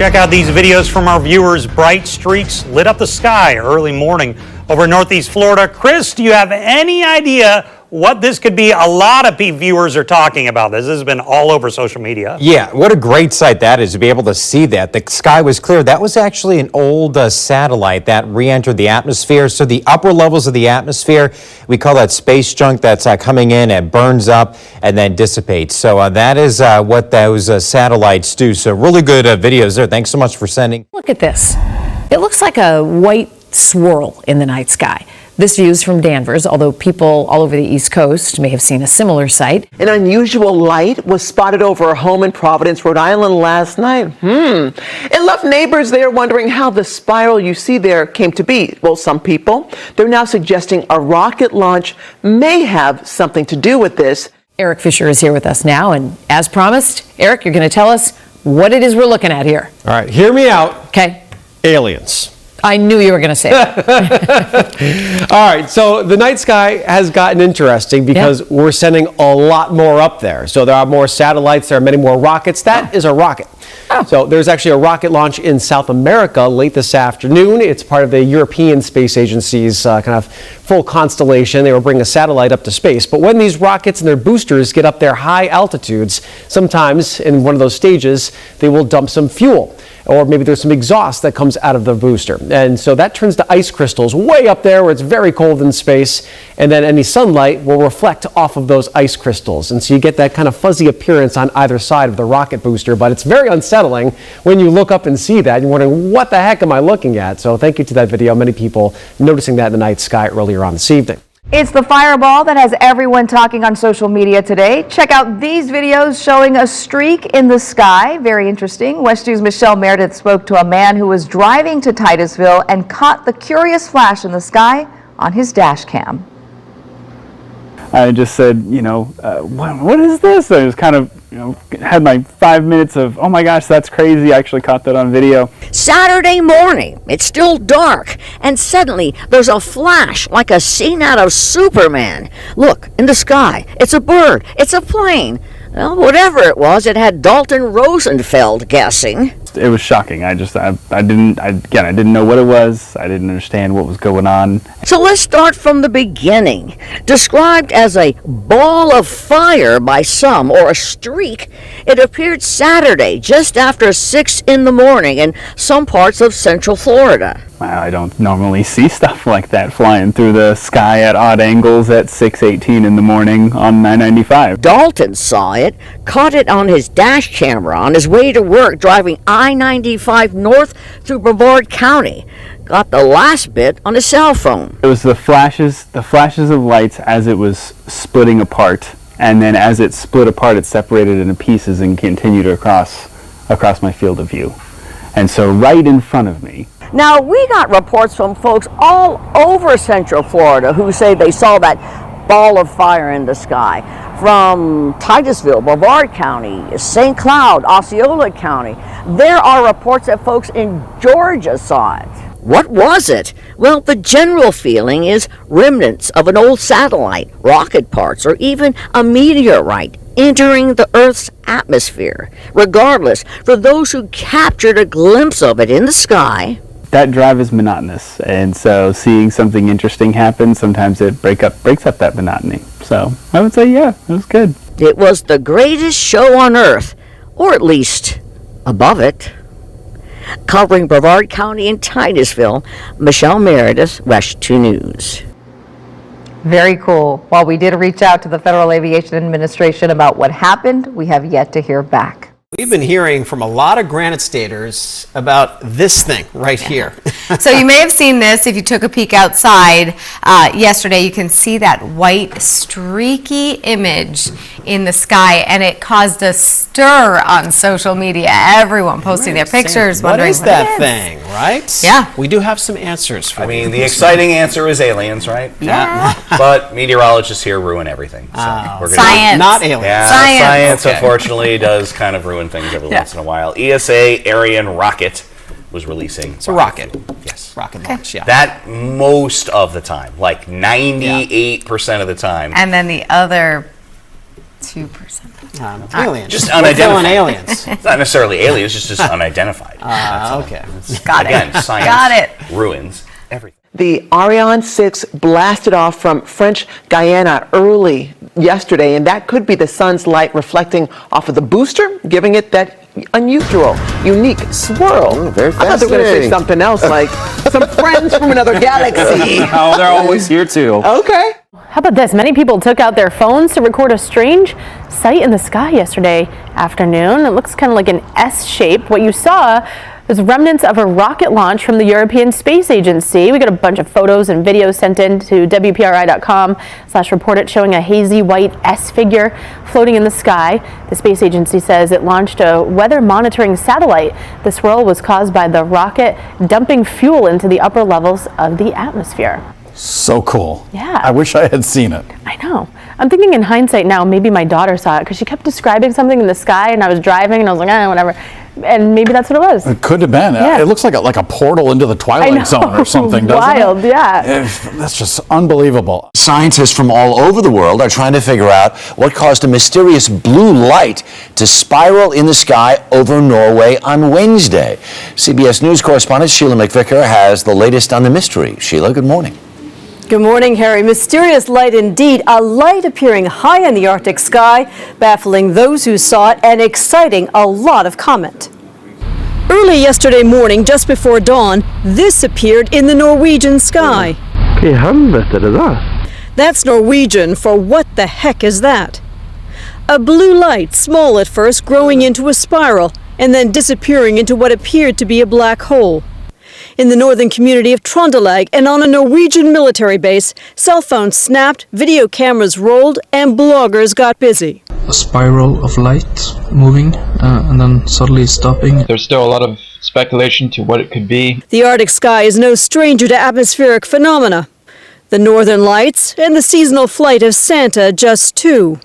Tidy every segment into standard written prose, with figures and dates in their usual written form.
Check out these videos from our viewers. Bright streaks lit up the sky early morning over Northeast Florida. Chris, do you have any idea what this could be? A lot of viewers are talking about this. This has been all over social media. Yeah, what a great sight that is to be able to see that. The sky was clear. That was actually an old satellite that re-entered the atmosphere. So the upper levels of the atmosphere, we call that space junk that's coming in and burns up and then dissipates. So that is what those satellites do. So really good videos there. Thanks so much for sending. Look at this. It looks like a white swirl in the night sky. This view is from Danvers, although people all over the East Coast may have seen a similar sight. An unusual light was spotted over a home in Providence, Rhode Island last night. It left neighbors there wondering how the spiral you see there came to be. Well, some people, they're now suggesting a rocket launch may have something to do with this. Eric Fisher is here with us now, and as promised, Eric, you're going to tell us what it is we're looking at here. All right, hear me out. Okay. Aliens. I knew you were going to say that. All right, so the night sky has gotten interesting because we're sending a lot more up there. So there are more satellites, there are many more rockets. That is a rocket. So there's actually a rocket launch in South America late this afternoon. It's part of the European Space Agency's kind of full constellation. They will bring a satellite up to space. But when these rockets and their boosters get up their high altitudes, sometimes in one of those stages, they will dump some fuel. Or maybe there's some exhaust that comes out of the booster. And so that turns to ice crystals way up there where it's very cold in space. And then any sunlight will reflect off of those ice crystals. And so you get that kind of fuzzy appearance on either side of the rocket booster. But it's very unsettling when you look up and see that. You're wondering, what the heck am I looking at? So thank you to that video. Many people noticing that in the night sky earlier on this evening. It's the fireball that has everyone talking on social media today. Check out these videos showing a streak in the sky. Very interesting. West News' Michelle Meredith spoke to a man who was driving to Titusville and caught the curious flash in the sky on his dash cam. I just said, what is this? I was kind of, had my 5 minutes of, oh my gosh, that's crazy. I actually caught that on video. Saturday morning, it's still dark, and suddenly there's a flash like a scene out of Superman. Look, in the sky, it's a bird, it's a plane. Well, whatever it was, it had Dalton Rosenfeld guessing. It was shocking. I didn't know what it was. I didn't understand what was going on. So let's start from the beginning. Described as a ball of fire by some, or a streak, it appeared Saturday just after 6 in the morning in some parts of Central Florida. I don't normally see stuff like that flying through the sky at odd angles at 6:18 in the morning on 995. Dalton saw it, caught it on his dash camera on his way to work driving I-95 north through Brevard County. Got the last bit on his cell phone. It was the flashes of lights as it was splitting apart, and then as it split apart, it separated into pieces and continued across my field of view. And so right in front of me. Now, we got reports from folks all over Central Florida who say they saw that ball of fire in the sky. From Titusville, Brevard County, St. Cloud, Osceola County. There are reports that folks in Georgia saw it. What was it? Well, the general feeling is remnants of an old satellite, rocket parts, or even a meteorite entering the Earth's atmosphere. Regardless, for those who captured a glimpse of it in the sky, that drive is monotonous, and so seeing something interesting happen, sometimes it breaks up that monotony. So I would say, yeah, it was good. It was the greatest show on Earth, or at least above it. Covering Brevard County and Titusville, Michelle Meredith, West 2 News. Very cool. While we did reach out to the Federal Aviation Administration about what happened, we have yet to hear back. We've been hearing from a lot of Granite Staters about this thing right here. So you may have seen this if you took a peek outside yesterday. You can see that white streaky image in the sky, and it caused a stir on social media. Everyone posting their pictures, wondering what is that thing, right? Yeah. We do have some answers for you. I mean, the exciting answer is aliens, right? Yeah. But meteorologists here ruin everything. So we're gonna Science. Not aliens. Yeah, science unfortunately does kind of ruin things every once in a while. ESA Ariane rocket was releasing. It's a rocket. Yes. Rocket launch, yeah. That most of the time, like 98% of the time. And then the other 2%. Aliens. Just We're killing unidentified. aliens. It's not necessarily aliens, it's just unidentified. Okay. Got it. Again, science Got it. ruins everything. The Ariane 6 blasted off from French Guiana early yesterday, and that could be the sun's light reflecting off of the booster, giving it that unusual, unique swirl. Very I thought they were going to say fascinating. something else, like some friends from another galaxy. Oh, they're always here too. Okay. How about this? Many people took out their phones to record a strange sight in the sky yesterday afternoon. It looks kind of like an S shape. What you saw was remnants of a rocket launch from the European Space Agency. We got a bunch of photos and videos sent in to WPRI.com/report it showing a hazy white S figure floating in the sky. The space agency says it launched a weather monitoring satellite. The swirl was caused by the rocket dumping fuel into the upper levels of the atmosphere. So cool. Yeah. I wish I had seen it. I know. I'm thinking in hindsight now, maybe my daughter saw it because she kept describing something in the sky and I was driving and I was like, whatever. And maybe that's what it was. It could have been. Yeah. It looks like a portal into the Twilight Zone or something, doesn't Wild, it? yeah. That's just unbelievable. Scientists from all over the world are trying to figure out what caused a mysterious blue light to spiral in the sky over Norway on Wednesday. CBS News correspondent Sheila McVicker has the latest on the mystery. Sheila, good morning. Good morning, Harry. Mysterious light indeed. A light appearing high in the Arctic sky, baffling those who saw it and exciting a lot of comment. Early yesterday morning, just before dawn, this appeared in the Norwegian sky. That's Norwegian for what the heck is that? A blue light, small at first, growing into a spiral and then disappearing into what appeared to be a black hole. In the northern community of Trondelag and on a Norwegian military base, cell phones snapped, video cameras rolled, and bloggers got busy. A spiral of light moving and then suddenly stopping. There's still a lot of speculation to what it could be. The Arctic sky is no stranger to atmospheric phenomena. The northern lights and the seasonal flight of Santa, just two.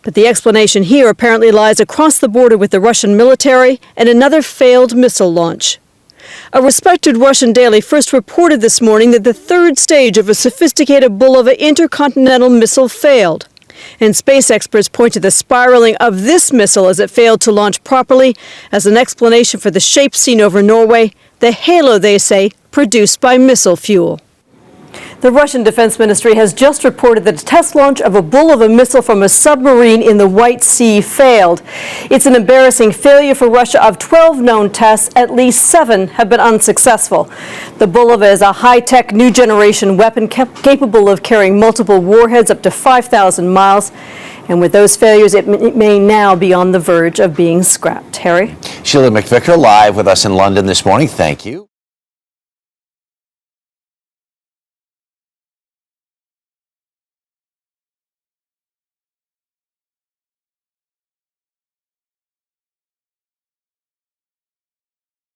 But the explanation here apparently lies across the border with the Russian military and another failed missile launch. A respected Russian daily first reported this morning that the third stage of a sophisticated Bulava intercontinental missile failed. And space experts point to the spiraling of this missile as it failed to launch properly as an explanation for the shape seen over Norway, the halo, they say, produced by missile fuel. The Russian Defense Ministry has just reported that a test launch of a Bulava missile from a submarine in the White Sea failed. It's an embarrassing failure for Russia. Of 12 known tests, at least 7 have been unsuccessful. The Bulava is a high-tech new generation weapon capable of carrying multiple warheads up to 5,000 miles. And with those failures, it may now be on the verge of being scrapped. Harry? Sheila McVicker live with us in London this morning. Thank you.